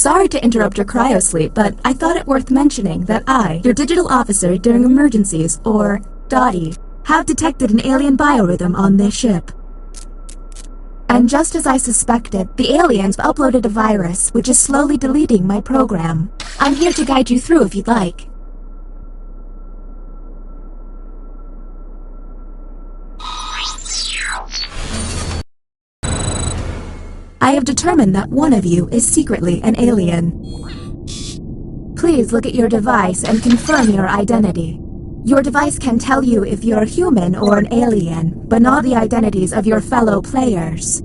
Sorry to interrupt your cryosleep, but I thought it worth mentioning that I, your digital officer during emergencies, or DOTI, have detected an alien biorhythm on this ship. And just as I suspected, the aliens uploaded a virus which is slowly deleting my program. I'm here to guide you through if you'd like. I have determined that one of you is secretly an alien. Please look at your device and confirm your identity. Your device can tell you if you're human or an alien, but not the identities of your fellow players.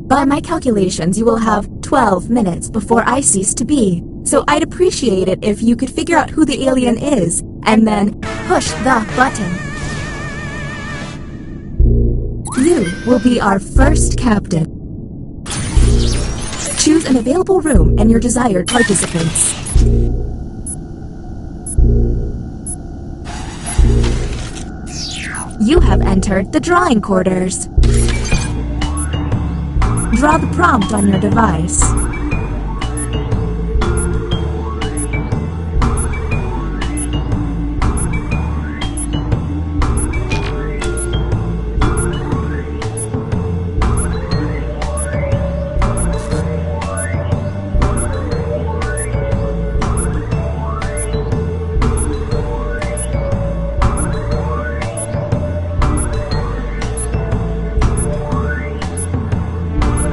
By my calculations, you will have 12 minutes before I cease to be, so I'd appreciate it if you could figure out who the alien is, and then push the button. You will be our first captain. Choose an available room and your desired participants. You have entered the drawing quarters. Draw the prompt on your device.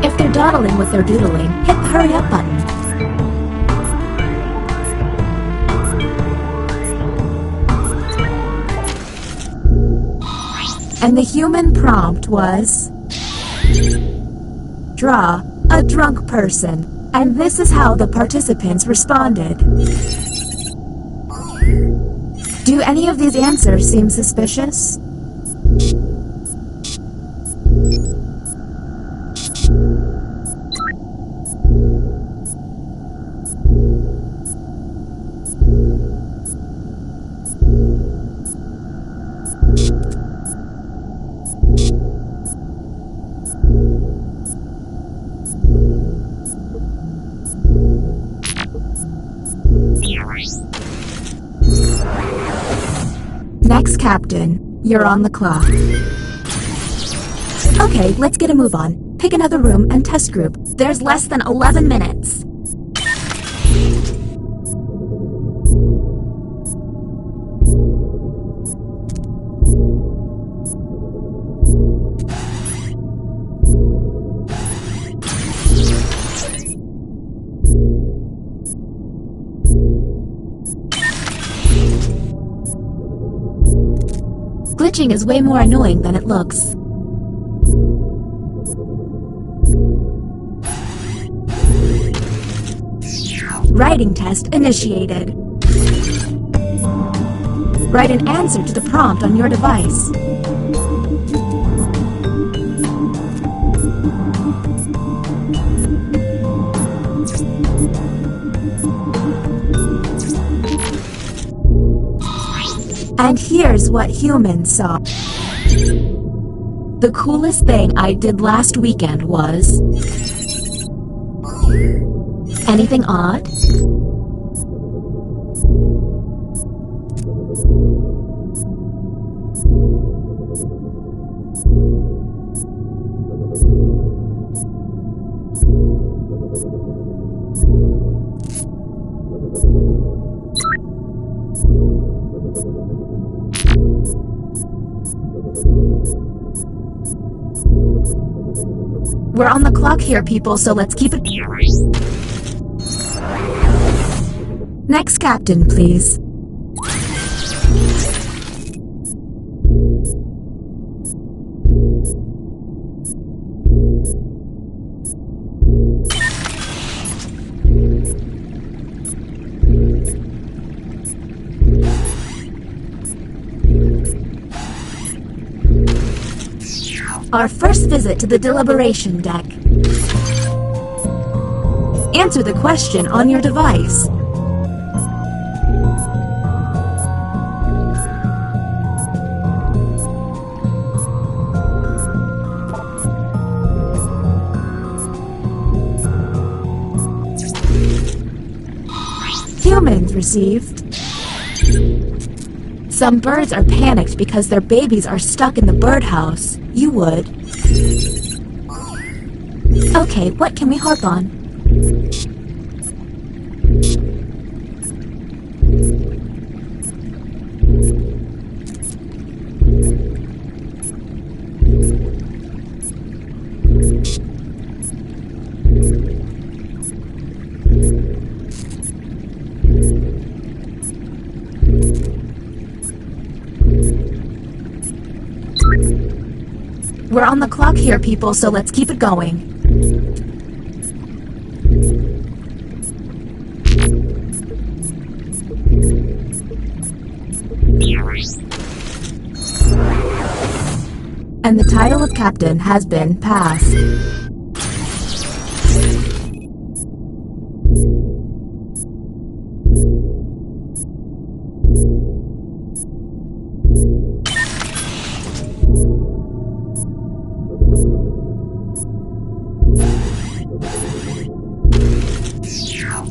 If they're dawdling with their doodling, hit the hurry up button. And the human prompt was, draw a drunk person. And this is how the participants responded. Do any of these answers seem suspicious? Next captain, you're on the clock. Okay, let's get a move on. Pick another room and test group. There's less than 11 minutes. Glitching is way more annoying than it looks. Writing test initiated. Write an answer to the prompt on your device. And here's what humans saw. The coolest thing I did last weekend was... Anything odd? We're on the clock here, people, so let's keep it... Next captain, please. Our first visit to the deliberation deck. Answer the question on your device. Humans received. Some birds are panicked because their babies are stuck in the birdhouse. You would. Okay, what can we harp on? We're on the clock here, people, so let's keep it going. And the title of captain has been passed.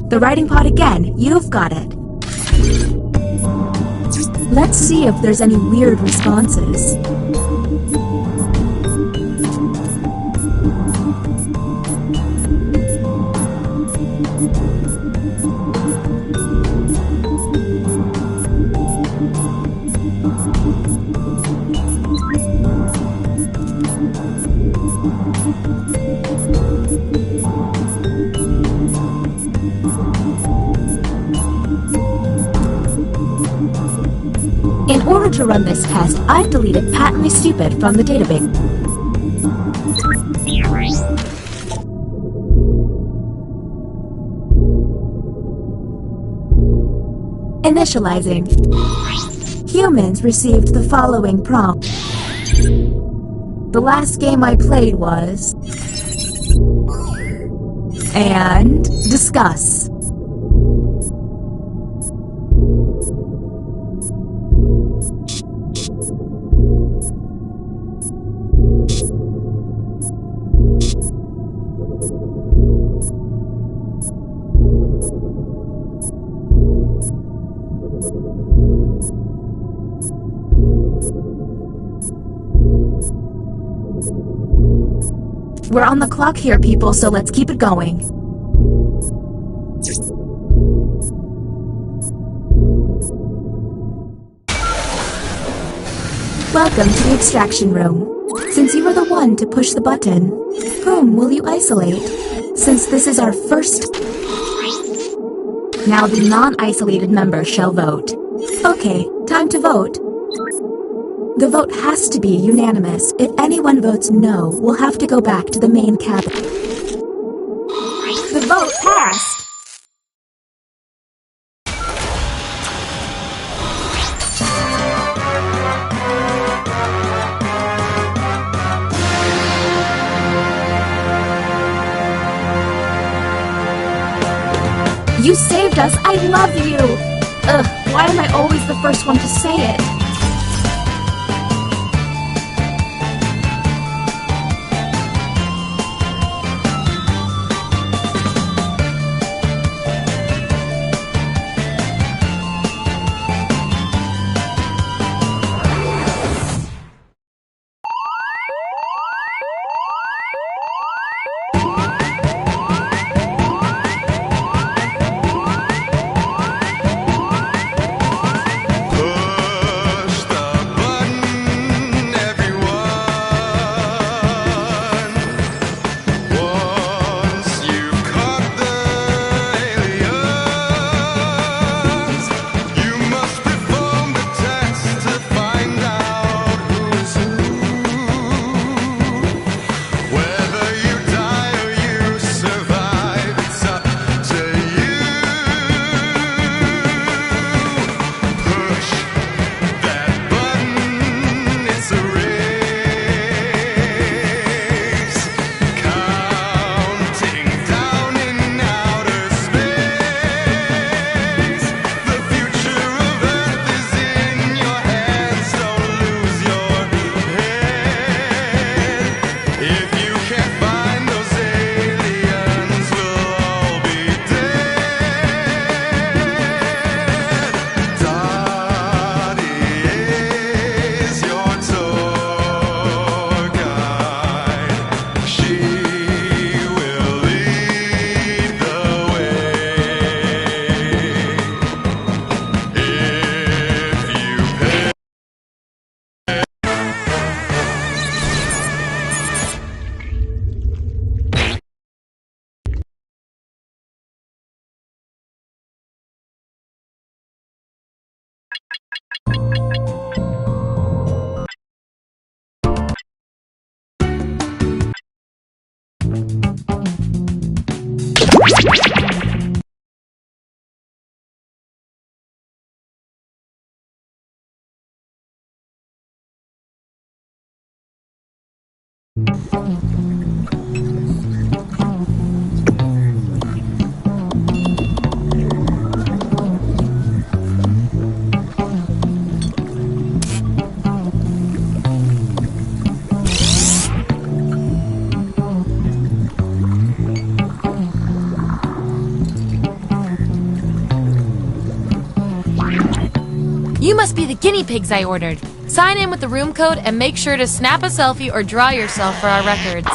The writing pod again. You've got it. Let's see if there's any weird responses. In order to run this test, I've deleted patently stupid from the database. Initializing. Humans received the following prompt. The last game I played was... And discuss. We're on the clock here, people, so let's keep it going. Welcome to the extraction room. Since you were the one to push the button, whom will you isolate? Since this is our first... Now the non-isolated member shall vote. Okay, time to vote. The vote has to be unanimous. If anyone votes no, we'll have to go back to the main cabin. The vote passed! You saved us! I love you! Ugh, why am I always the first one to say it? You must be the guinea pigs I ordered. Sign in with the room code and make sure to snap a selfie or draw yourself for our records.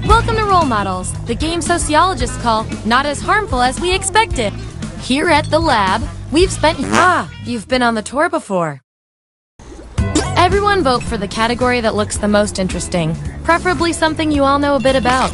Welcome to Role Models, the game sociologists call not as harmful as we expected. Here at the lab, we've spent... you've been on the tour before. Everyone vote for the category that looks the most interesting, preferably something you all know a bit about.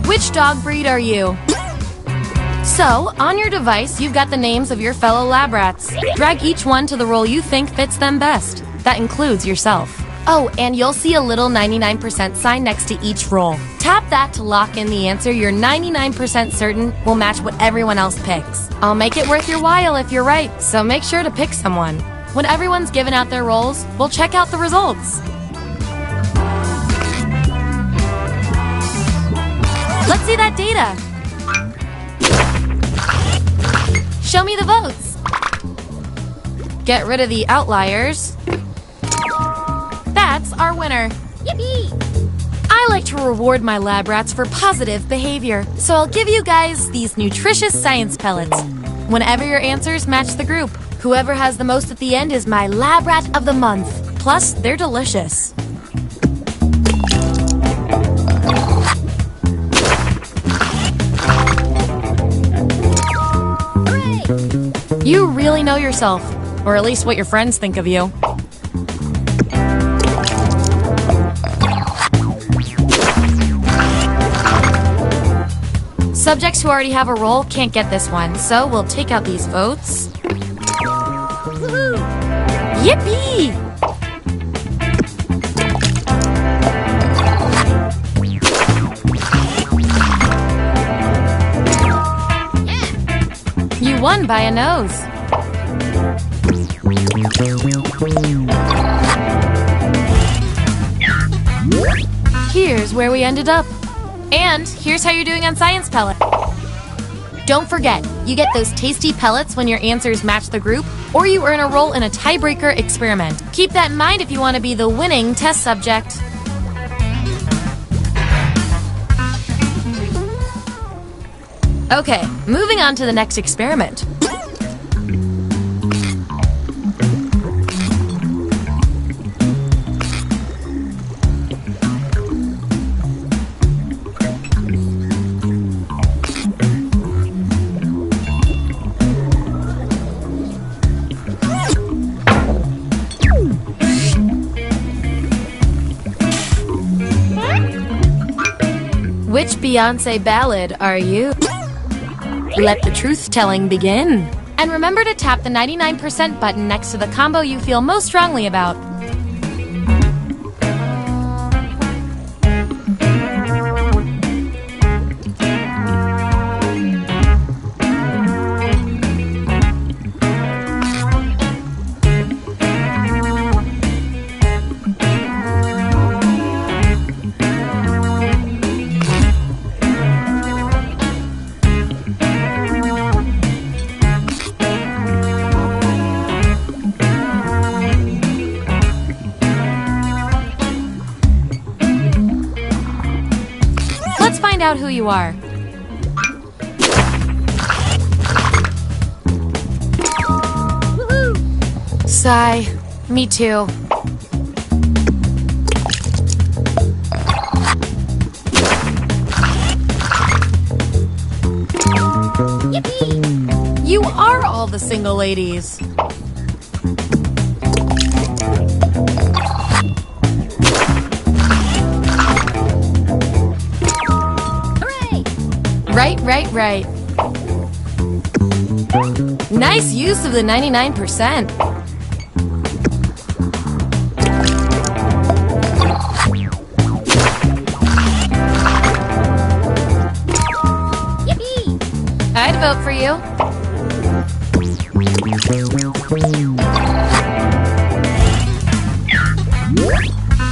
Which dog breed are you? So, on your device, you've got the names of your fellow lab rats. Drag each one to the role you think fits them best. That includes yourself. Oh, and you'll see a little 99% sign next to each role. Tap that to lock in the answer you're 99% certain will match what everyone else picks. I'll make it worth your while if you're right, so make sure to pick someone. When everyone's given out their roles, we'll check out the results. Let's see that data. Show me the votes. Get rid of the outliers. That's our winner. Yippee! I like to reward my lab rats for positive behavior, so I'll give you guys these nutritious science pellets. Whenever your answers match the group, whoever has the most at the end is my lab rat of the month. Plus, they're delicious. You really know yourself, or at least what your friends think of you. Subjects who already have a role can't get this one, so we'll take out these votes. Woohoo! Yippee! You won by a nose. Here's where we ended up. And here's how you're doing on Science Pellet. Don't forget, you get those tasty pellets when your answers match the group, or you earn a role in a tiebreaker experiment. Keep that in mind if you want to be the winning test subject. Okay, moving on to the next experiment. Which Beyonce ballad are you? Let the truth-telling begin. And remember to tap the 99% button next to the combo you feel most strongly about. Let's find out who you are. Woohoo! Sigh. Me too. Yippee! You are all the single ladies. Right. Nice use of the 99%. Yippee! I'd vote for you.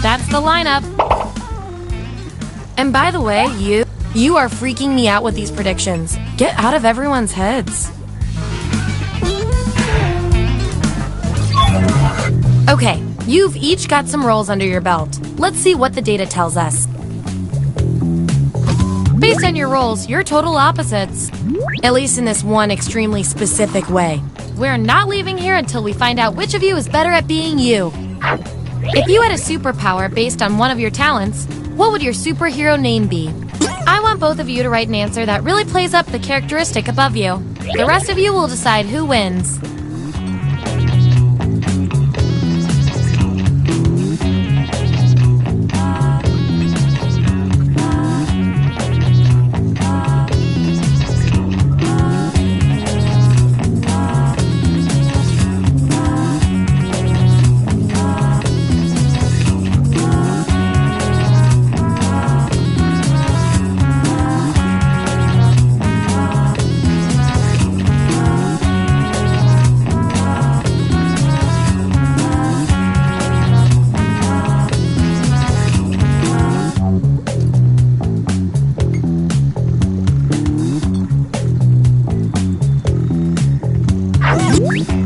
That's the lineup. And by the way, you are freaking me out with these predictions. Get out of everyone's heads. Okay, you've each got some roles under your belt. Let's see what the data tells us. Based on your roles, you're total opposites. At least in this one extremely specific way. We're not leaving here until we find out which of you is better at being you. If you had a superpower based on one of your talents, what would your superhero name be? I want both of you to write an answer that really plays up the characteristic above you. The rest of you will decide who wins.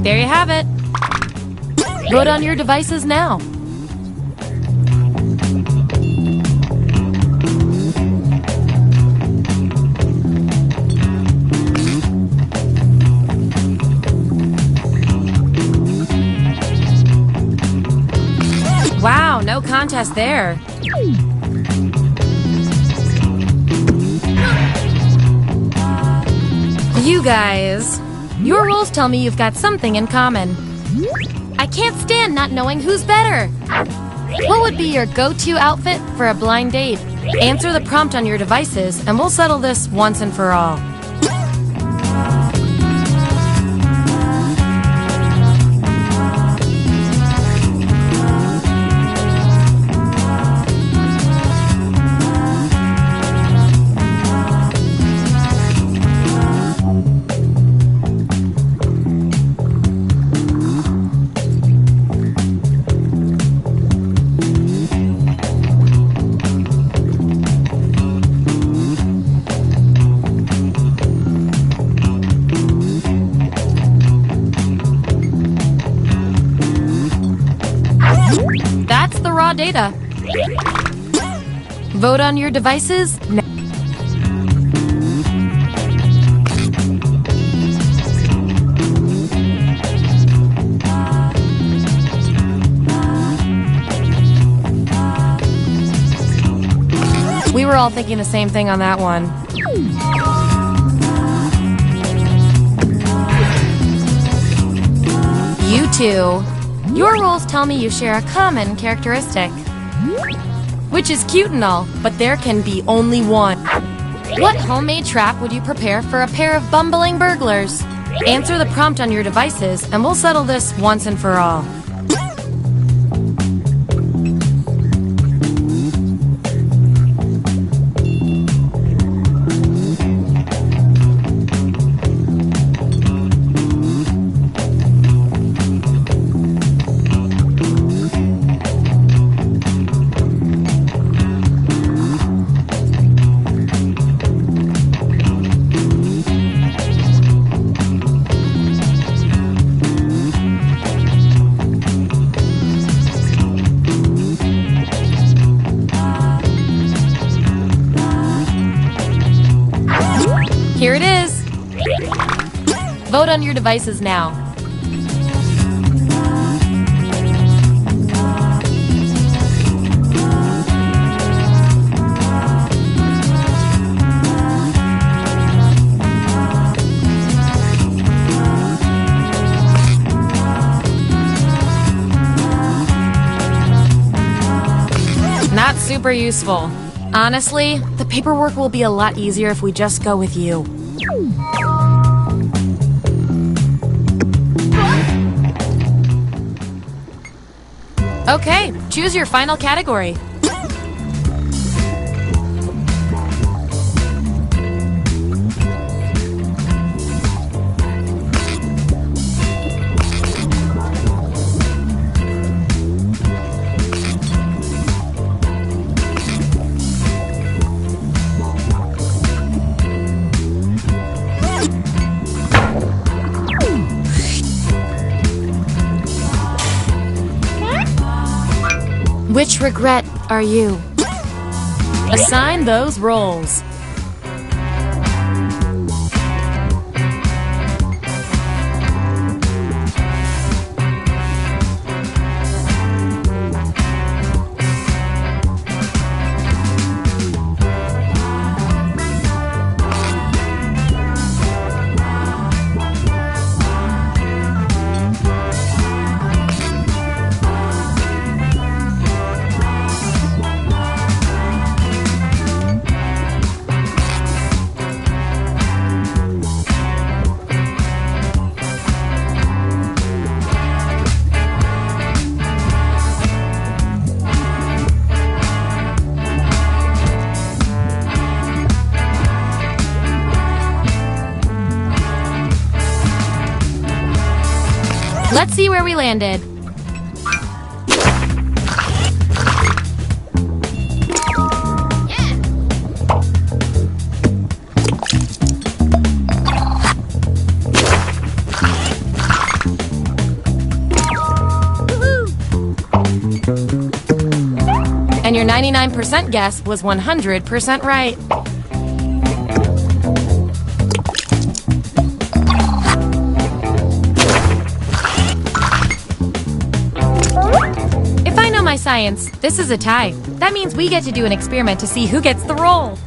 There you have it. Vote on your devices now. Wow, no contest there. You guys, your roles tell me you've got something in common. I can't stand not knowing who's better. What would be your go-to outfit for a blind date? Answer the prompt on your devices and we'll settle this once and for all. data. Vote on your devices now. We were all thinking the same thing on that one. You two. Your roles tell me you share a common characteristic. Which is cute and all, but there can be only one. What homemade trap would you prepare for a pair of bumbling burglars? Answer the prompt on your devices, and we'll settle this once and for all. Here it is. Vote on your devices now. Not super useful. Honestly, the paperwork will be a lot easier if we just go with you. Okay, choose your final category. Which regret are you? Assign those roles. Let's see where we landed. And your 99% guess was 100% right. Science, this is a tie. That means we get to do an experiment to see who gets the role.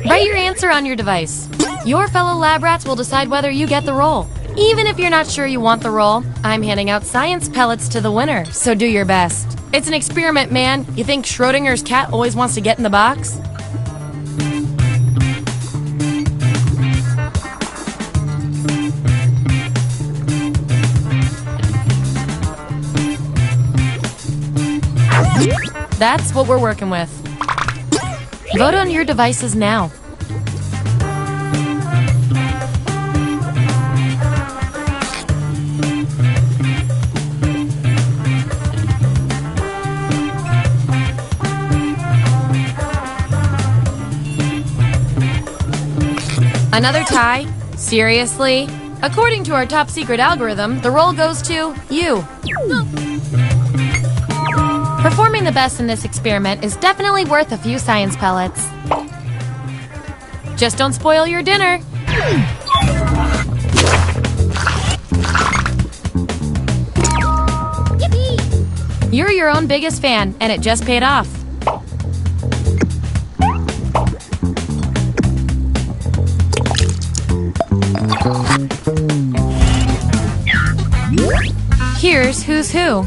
Write your answer on your device. Your fellow lab rats will decide whether you get the role. Even if you're not sure you want the role, I'm handing out science pellets to the winner, so do your best. It's an experiment, man. You think Schrodinger's cat always wants to get in the box? That's what we're working with. Vote on your devices now. Another tie? Seriously? According to our top secret algorithm, the role goes to you. Performing the best in this experiment is definitely worth a few science pellets. Just don't spoil your dinner. Yippee! You're your own biggest fan, and it just paid off. Here's who's who.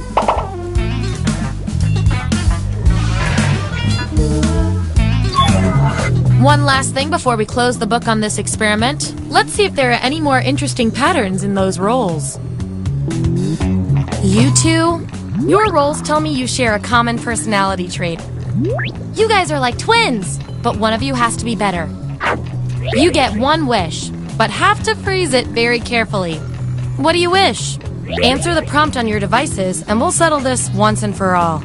One last thing before we close the book on this experiment. Let's see if there are any more interesting patterns in those roles. You two, your roles tell me you share a common personality trait. You guys are like twins, but one of you has to be better. You get one wish, but have to phrase it very carefully. What do you wish? Answer the prompt on your devices, and we'll settle this once and for all.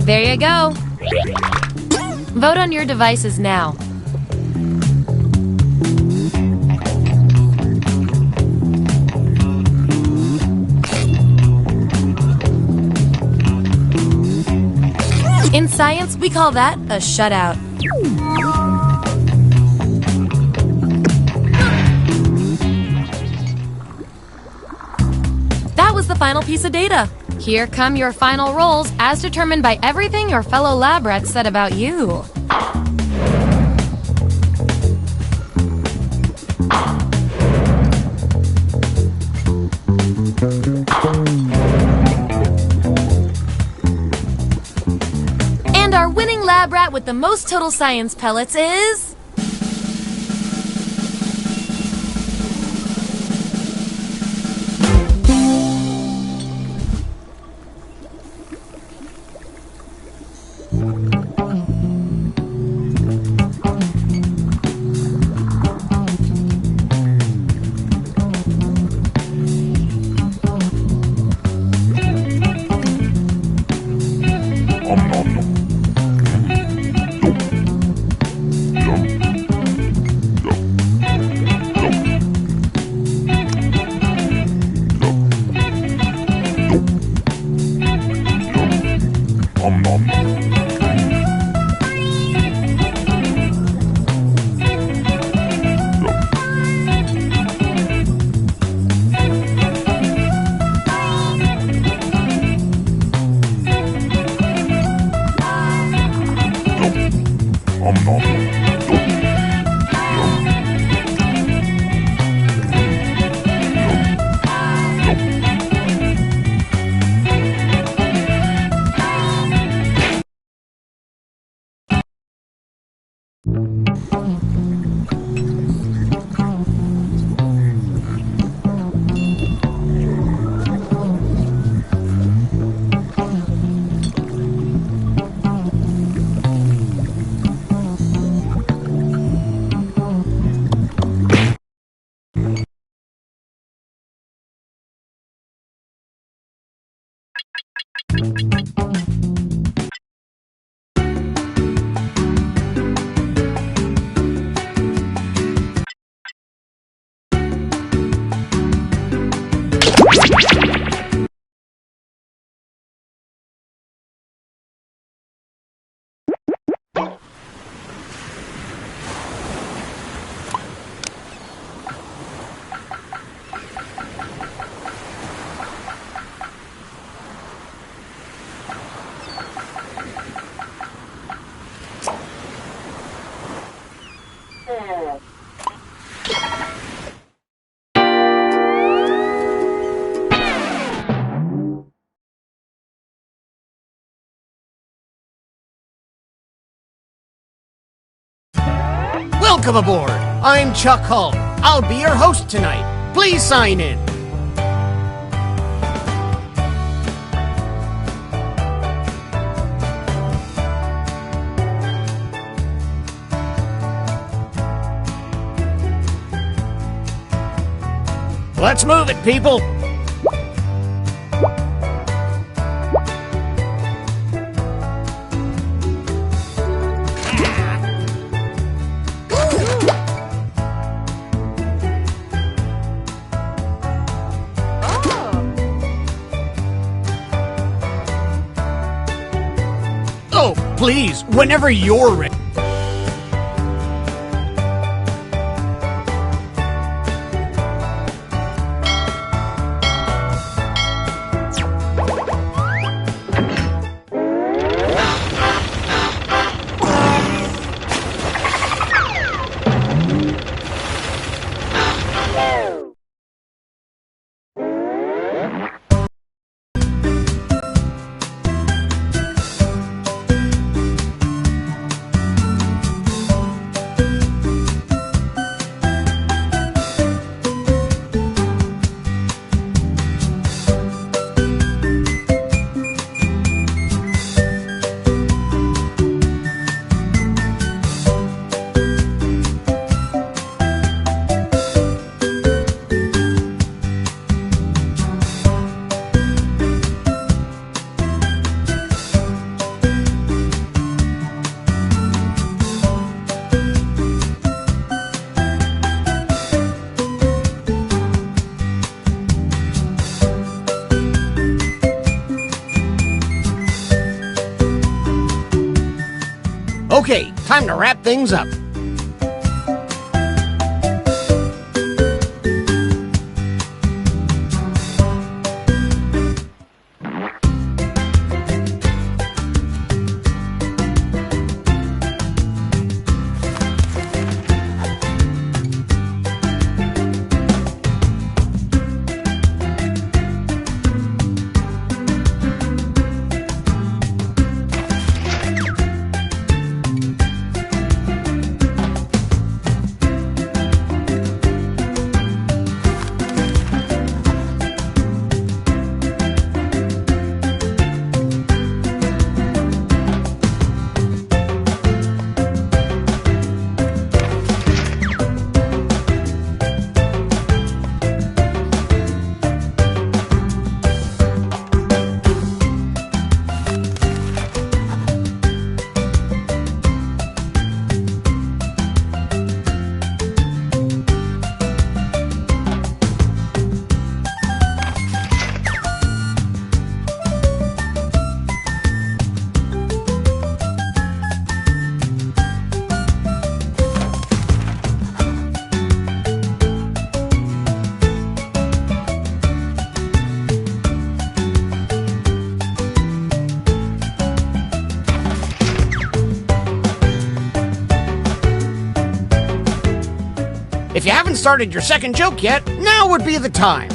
There you go. Vote on your devices now. In science, we call that a shutout. That was the final piece of data. Here come your final roles as determined by everything your fellow lab rats said about you. And our winning lab rat with the most total science pellets is... Welcome aboard. I'm Chuck Hull. I'll be your host tonight. Please sign in. Let's move it, people. Oh, please, whenever you're ready. Okay, time to wrap things up. If you haven't started your second joke yet, now would be the time.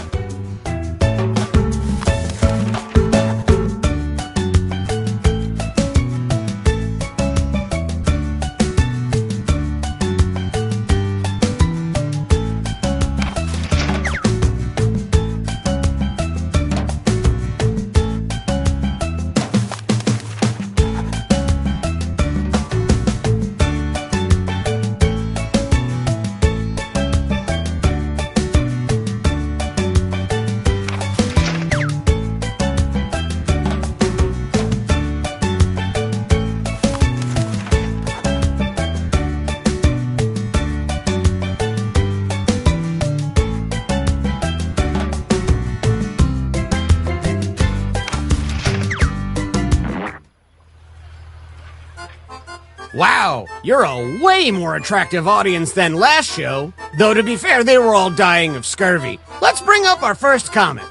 Wow, you're a way more attractive audience than last show. Though to be fair, they were all dying of scurvy. Let's bring up our first comic.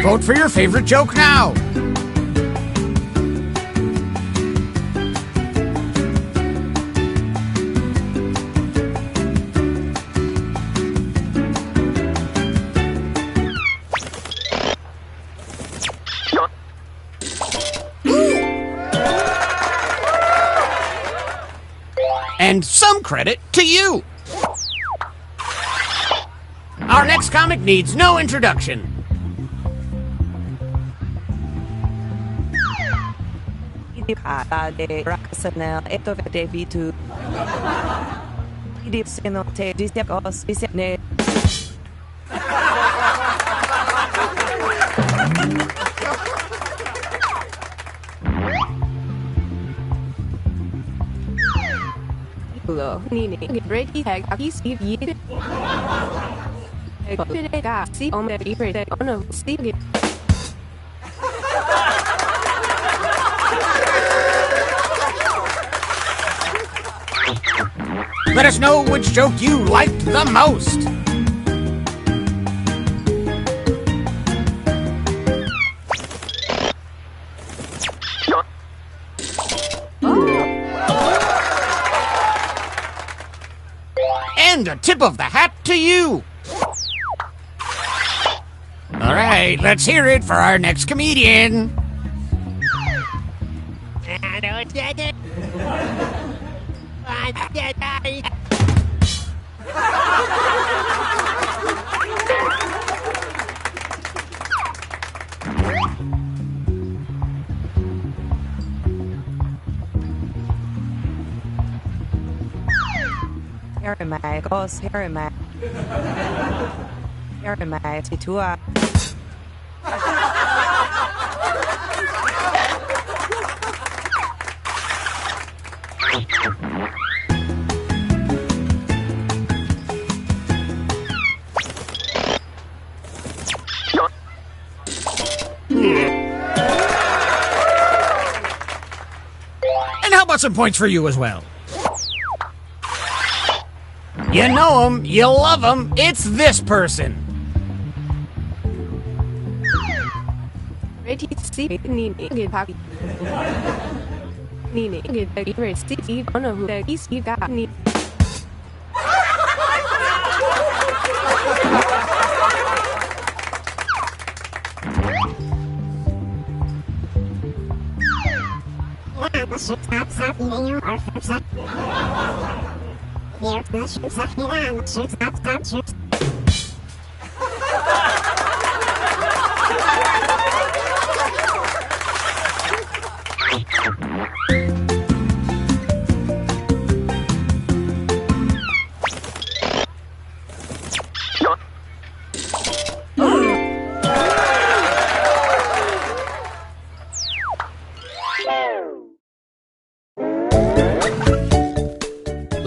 Vote for your favorite joke now. And some credit to you. Our next comic needs no introduction. Let us know which joke you liked the most. And a tip of the hat to you. All right, let's hear it for our next comedian. And how about some points for you as well? You know him, you love him, it's this person.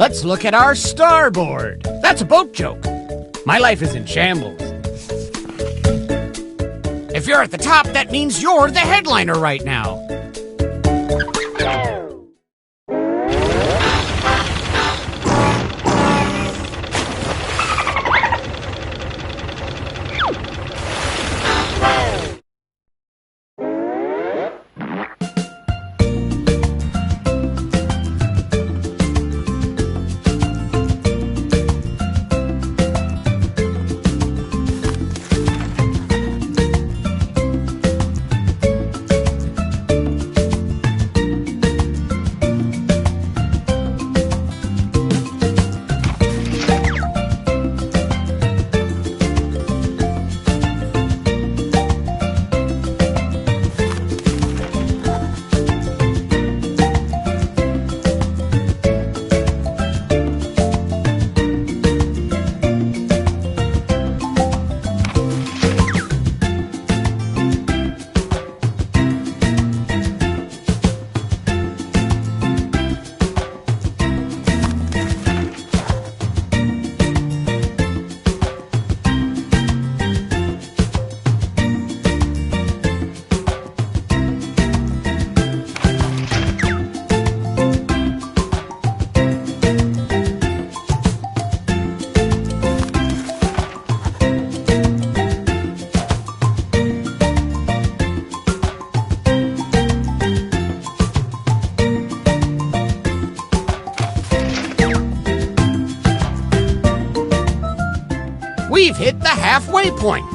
Let's look at our starboard. That's a boat joke. My life is in shambles. If you're at the top, that means you're the headliner right now. the halfway point.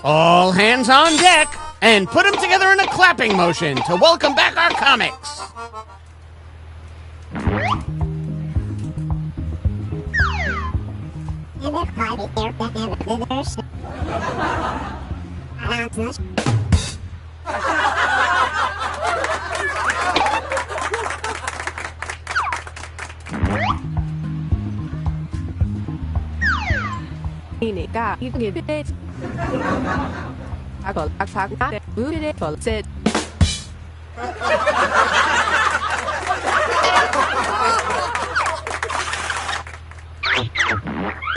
All hands on deck, and put them together in a clapping motion to welcome back our comics.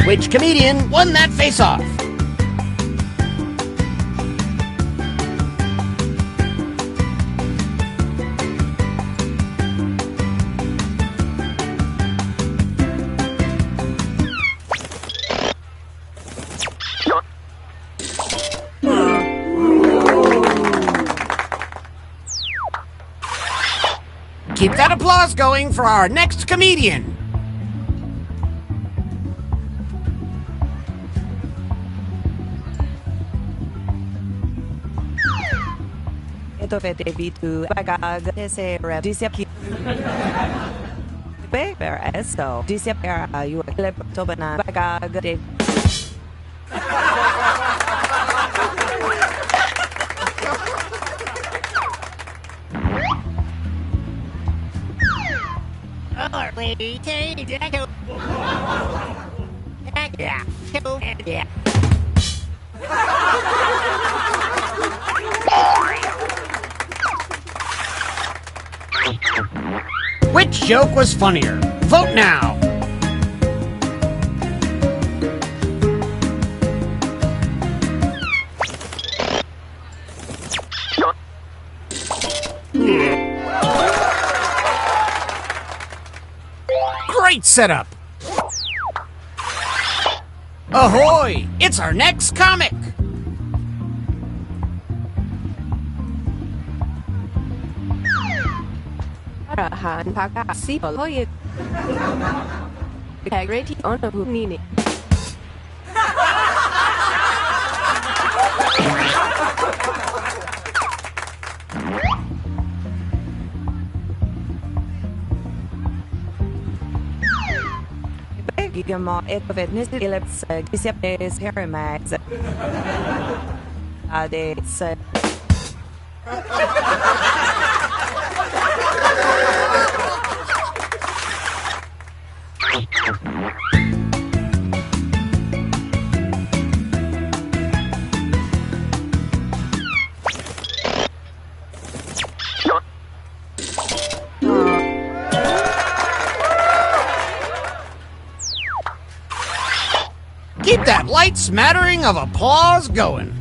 Which comedian won that face-off? Keep that applause going for our next comedian. Which joke was funnier? Vote now. Great setup. Ahoy! It's our next comic. Keep that light smattering of applause going.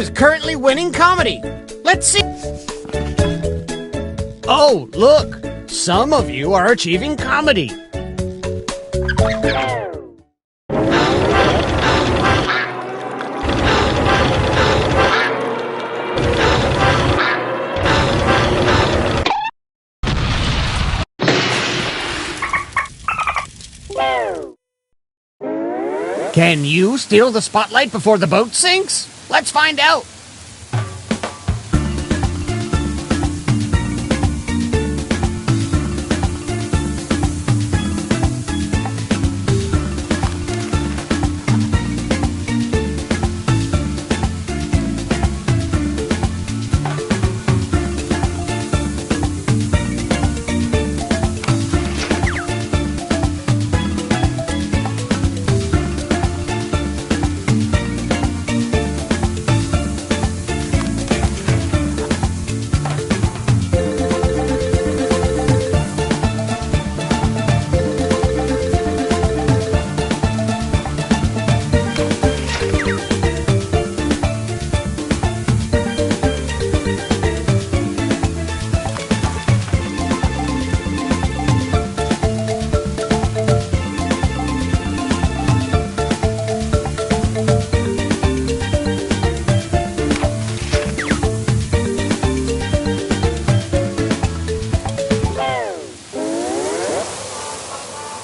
is currently winning comedy? Let's see. Oh, look. Some of you are achieving comedy. Can you steal the spotlight before the boat sinks? Let's find out.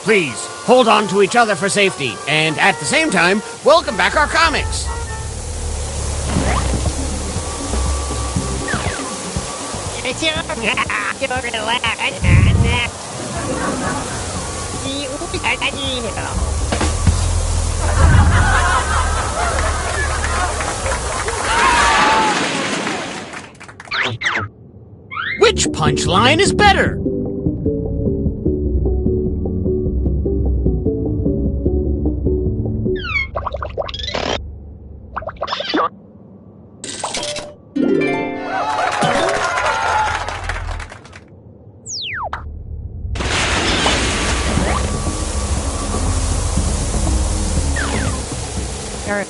Please, hold on to each other for safety, and at the same time, welcome back our comics! Which punchline is better?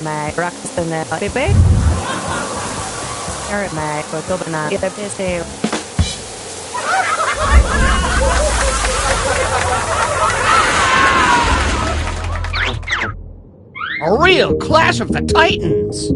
My breakfast in the baby. My photo banana. Get a piece. A real Clash of the Titans!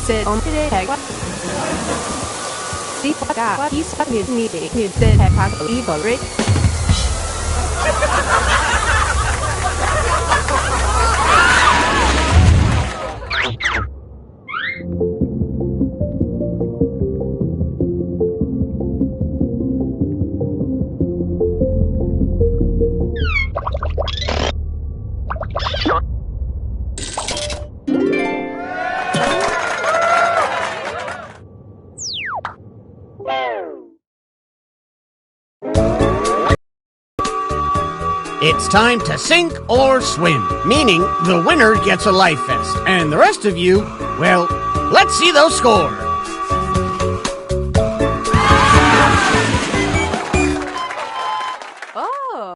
Sit on the tag. See what got he's fucking needing. He said, have a evil rich. It's time to sink or swim, meaning the winner gets a life vest, and the rest of you, well, let's see those scores. Oh.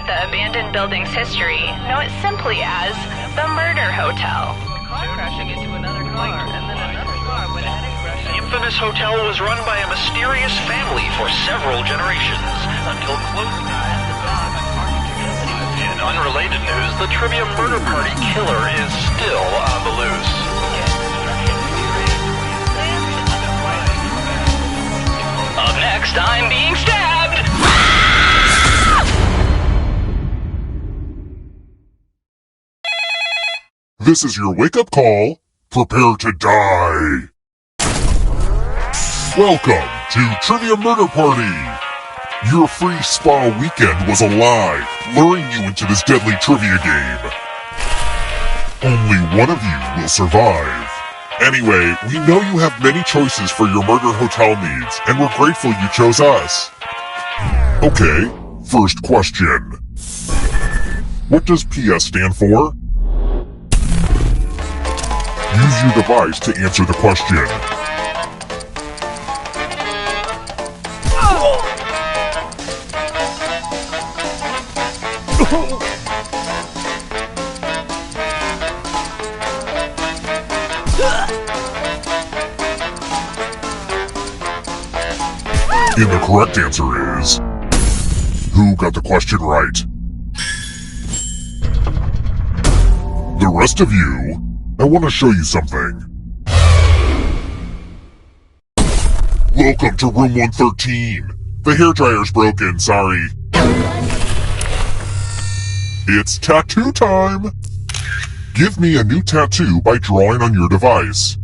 with the abandoned building's history, know it simply as the Murder Hotel. Crashing into another car, and then another car went ahead and crashed. The infamous hotel was run by a mysterious family for several generations, until closing time. In unrelated news, the trivia murder party killer is still on the loose. Up next, I'm being stabbed! This is your wake-up call. Prepare to die. Welcome to Trivia Murder Party. Your free spa weekend was a lie, luring you into this deadly trivia game. Only one of you will survive. Anyway, we know you have many choices for your murder hotel needs, and we're grateful you chose us. Okay, first question. What does PS stand for? Use your device to answer the question. And the correct answer is... Who got the question right? The rest of you, I want to show you something. Welcome to room 113. The hairdryer's broken, sorry. It's tattoo time! Give me a new tattoo by drawing on your device.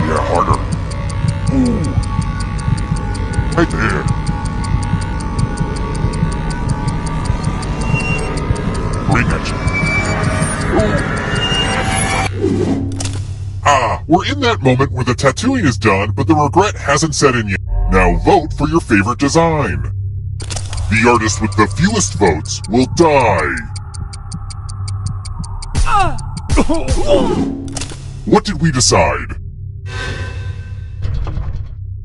Yeah, harder. Ooh. Right there. Bring it. Ooh. Ah, we're in that moment where the tattooing is done, but the regret hasn't set in yet. Now vote for your favorite design. The artist with the fewest votes will die. What did we decide?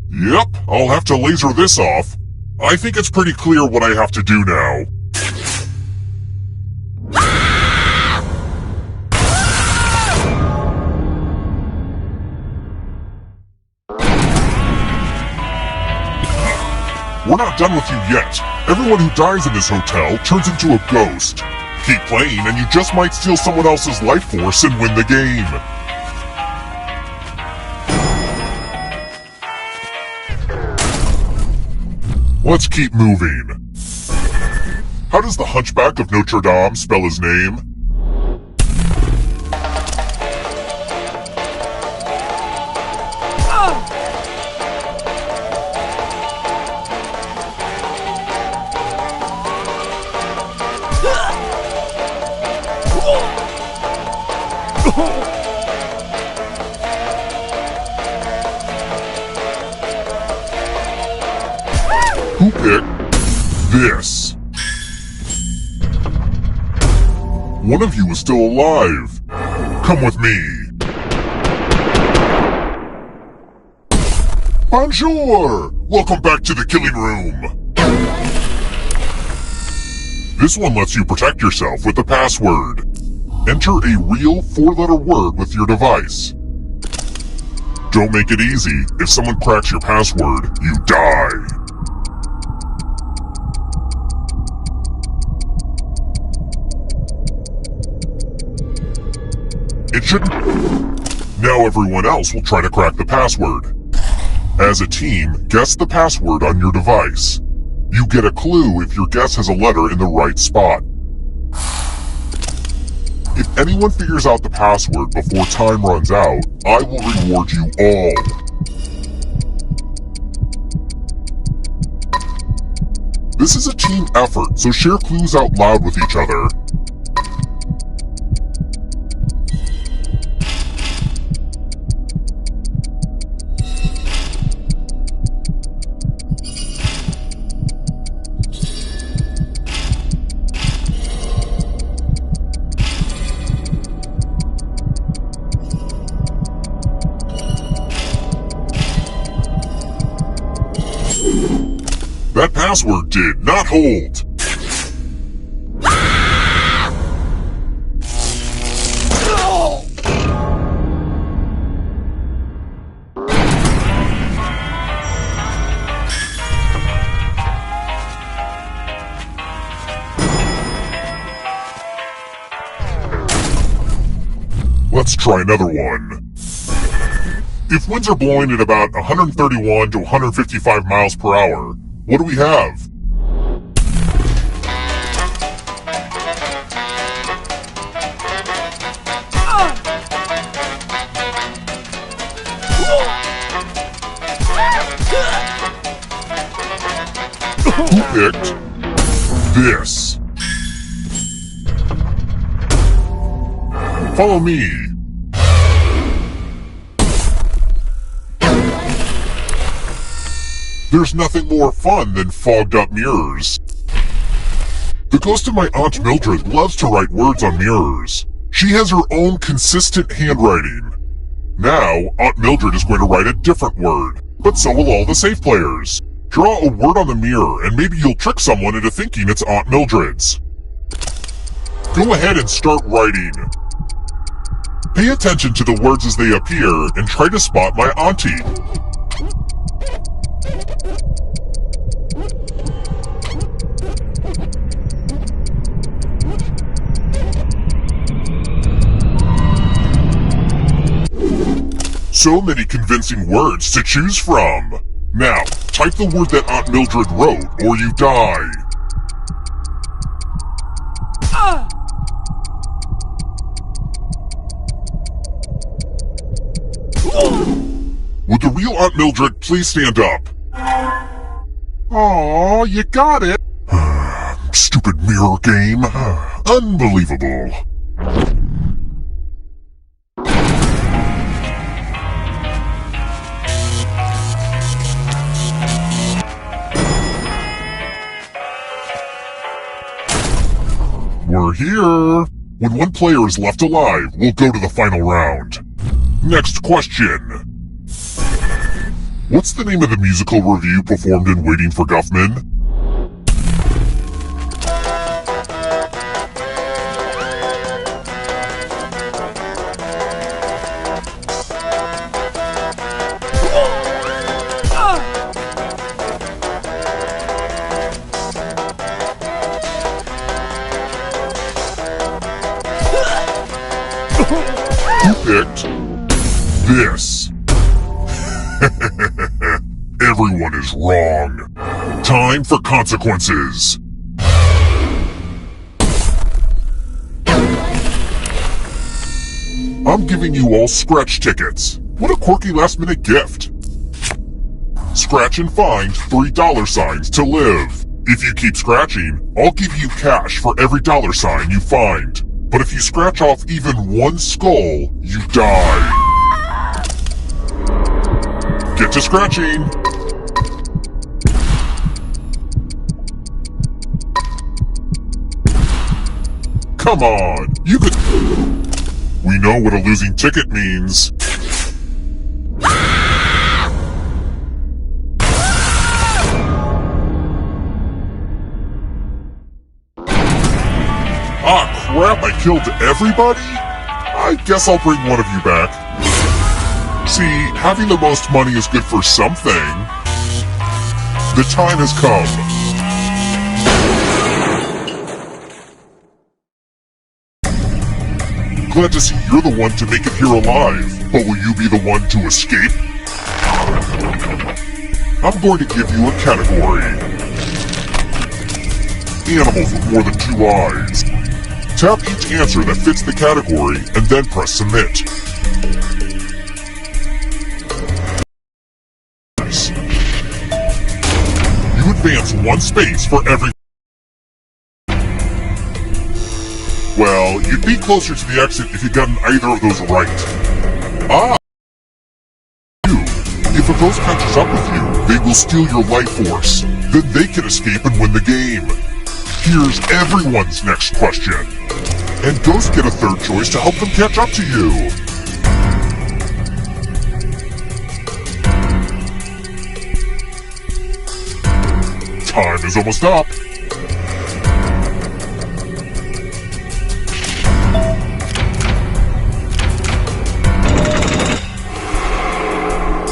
Yep, I'll have to laser this off. I think it's pretty clear what I have to do now. We're not done with you yet. Everyone who dies in this hotel turns into a ghost. Keep playing and you just might steal someone else's life force and win the game. Let's keep moving. How does the Hunchback of Notre Dame spell his name? Who picked this? One of you is still alive. Come with me. Bonjour! Welcome back to the killing room. This one lets you protect yourself with the password. Enter a real 4-letter word with your device. Don't make it easy. If someone cracks your password, you die. It shouldn't... Now everyone else will try to crack the password. As a team, guess the password on your device. You get a clue if your guess has a letter in the right spot. If anyone figures out the password before time runs out, I will reward you all. This is a team effort, so share clues out loud with each other. That password did not hold. Let's try another one. If winds are blowing at about 131 to 155 miles per hour, what do we have? Who picked this? Follow me. There's nothing more fun than fogged up mirrors. The ghost of my Aunt Mildred loves to write words on mirrors. She has her own consistent handwriting. Now, Aunt Mildred is going to write a different word, but so will all the safe players. Draw a word on the mirror and maybe you'll trick someone into thinking it's Aunt Mildred's. Go ahead and start writing. Pay attention to the words as they appear and try to spot my auntie. So many convincing words to choose from. Now, type the word that Aunt Mildred wrote or you die. Would the real Aunt Mildred please stand up? Aw, you got it! Stupid mirror game. Unbelievable. We're here! When one player is left alive, we'll go to the final round. Next question. What's the name of the musical review performed in Waiting for Guffman? Who picked this? Everyone is wrong. Time for consequences. I'm giving you all scratch tickets. What a quirky last-minute gift. Scratch and find $3 to live. If you keep scratching, I'll give you cash for every $sign you find. But if you scratch off even one skull, you die. Get to scratching. Come on, you could... We know what a losing ticket means. Ah, crap, I killed everybody? I guess I'll bring one of you back. See, having the most money is good for something. The time has come. Glad to see you're the one to make it here alive, but will you be the one to escape? I'm going to give you a category. Animals with more than 2 eyes. Tap each answer that fits the category and then press submit. You advance 1 space for every... Well, you'd be closer to the exit if you'd gotten either of those right. Ah! If a ghost catches up with you, they will steal your life force. Then they can escape and win the game. Here's everyone's next question. And ghosts get a third choice to help them catch up to you. Time is almost up.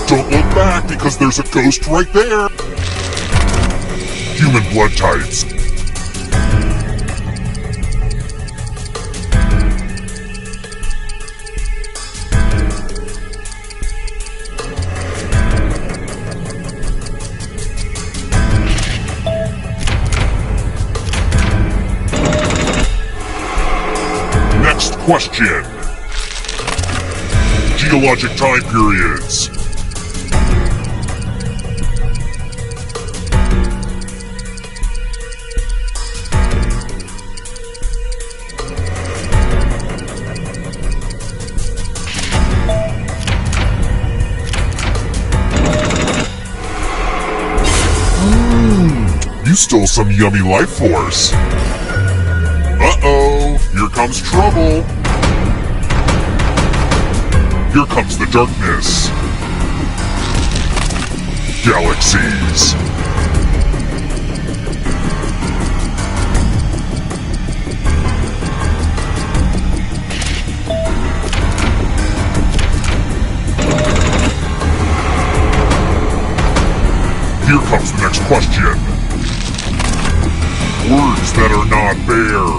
Don't look back because there's a ghost right there. Human blood types. Next question. Geologic time periods. You stole some yummy life force. Uh-oh, here comes trouble. Here comes the darkness. Galaxies. Here comes the next question. Words that are not there.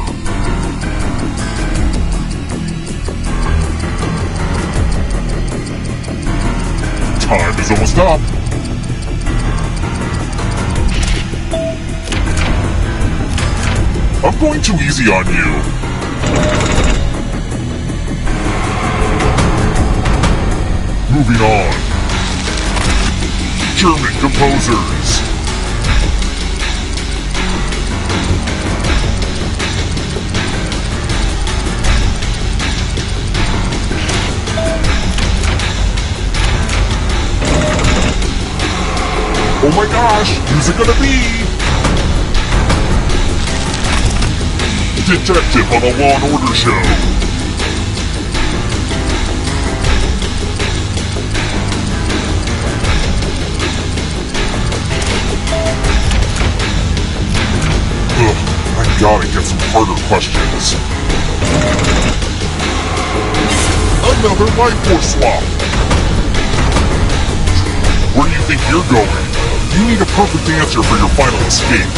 Time is almost up. I'm going too easy on you. Moving on. German composers. Oh my gosh, who's it gonna be? Detective on a Law and Order show. Ugh, I gotta get some harder questions. Another life force swap. Where do you think you're going? You need a perfect answer for your final escape.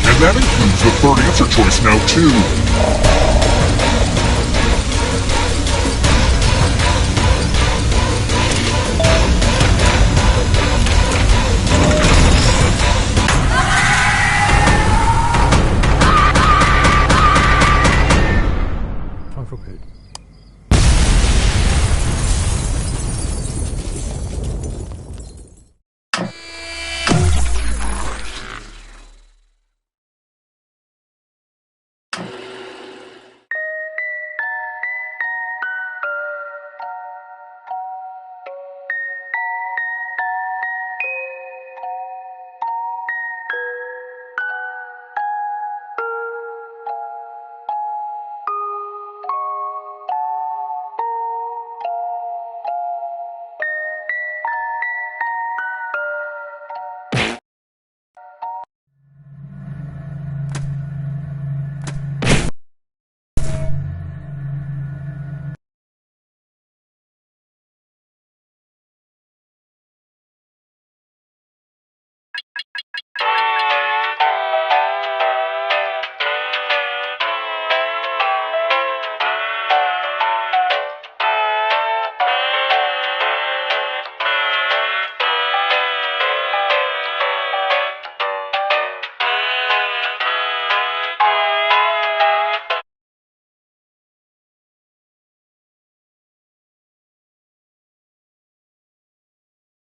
And that includes the third answer choice now, too.